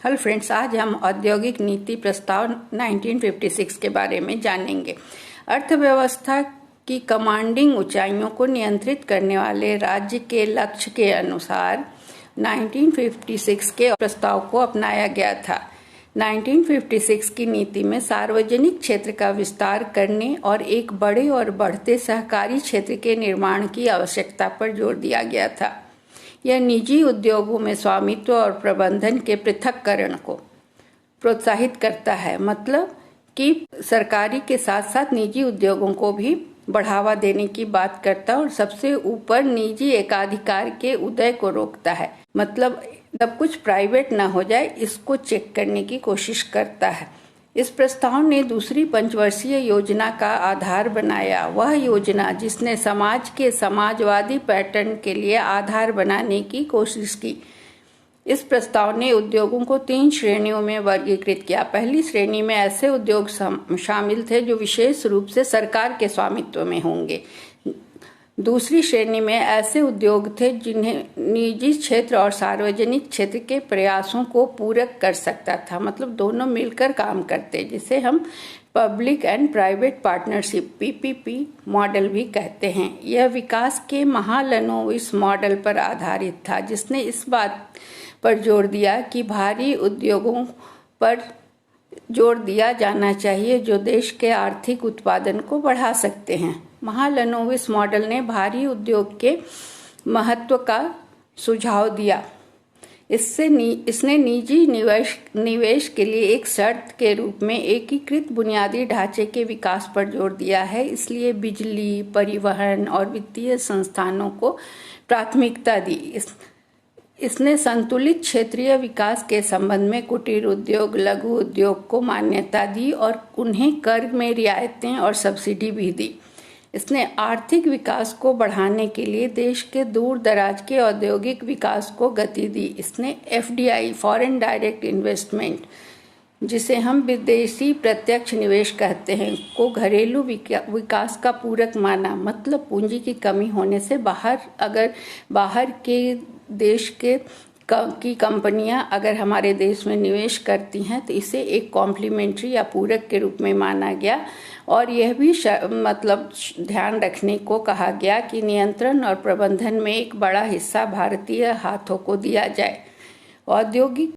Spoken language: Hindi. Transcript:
हेलो फ्रेंड्स, आज हम औद्योगिक नीति प्रस्ताव 1956 के बारे में जानेंगे। अर्थव्यवस्था की कमांडिंग ऊंचाइयों को नियंत्रित करने वाले राज्य के लक्ष्य के अनुसार 1956 के प्रस्ताव को अपनाया गया था। 1956 की नीति में सार्वजनिक क्षेत्र का विस्तार करने और एक बड़े और बढ़ते सहकारी क्षेत्र के निर्माण की आवश्यकता पर जोर दिया गया था। यह निजी उद्योगों में स्वामित्व और प्रबंधन के पृथक्करण को प्रोत्साहित करता है, मतलब कि सरकारी के साथ साथ निजी उद्योगों को भी बढ़ावा देने की बात करता है और सबसे ऊपर निजी एकाधिकार के उदय को रोकता है, मतलब सब कुछ प्राइवेट ना हो जाए, इसको चेक करने की कोशिश करता है। इस प्रस्ताव ने दूसरी पंचवर्षीय योजना का आधार बनाया, वह योजना जिसने समाज के समाजवादी पैटर्न के लिए आधार बनाने की कोशिश की। इस प्रस्ताव ने उद्योगों को 3 श्रेणियों में वर्गीकृत किया। पहली श्रेणी में ऐसे उद्योग शामिल थे जो विशेष रूप से सरकार के स्वामित्व में होंगे। दूसरी श्रेणी में ऐसे उद्योग थे जिन्हें निजी क्षेत्र और सार्वजनिक क्षेत्र के प्रयासों को पूरक कर सकता था, मतलब दोनों मिलकर काम करते, जिसे हम public and private partnership PPP model भी कहते हैं। यह विकास के महालनोबिस मॉडल पर आधारित था, जिसने इस बात पर जोर दिया कि भारी उद्योगों पर जोर दिया जाना चाहिए जो देश के आर्थिक उत्पादन को बढ़ा सकते हैं। महालनोबिस मॉडल ने भारी उद्योग के महत्व का सुझाव दिया। इसने निजी निवेश के लिए एक शर्त के रूप में एकीकृत बुनियादी ढांचे के विकास पर जोर दिया है, इसलिए बिजली, परिवहन और वित्तीय संस्थानों को प्राथमिकता दी। इसने संतुलित क्षेत्रीय विकास के संबंध में कुटीर उद्योग, लघु उद्योग को मान्यता दी और उन्हें कर में रियायतें और सब्सिडी भी दी। इसने आर्थिक विकास को बढ़ाने के लिए देश के दूर दराज के औद्योगिक विकास को गति दी। इसने FDI फॉरेन डायरेक्ट इन्वेस्टमेंट, जिसे हम विदेशी प्रत्यक्ष निवेश कहते हैं, को घरेलू विकास का पूरक माना, मतलब पूंजी की कमी होने से बाहर के देश की कंपनियां अगर हमारे देश में निवेश करती हैं तो इसे एक कॉम्प्लीमेंट्री या पूरक के रूप में माना गया। और यह भी मतलब ध्यान रखने को कहा गया कि नियंत्रण और प्रबंधन में एक बड़ा हिस्सा भारतीय हाथों को दिया जाए। औद्योगिक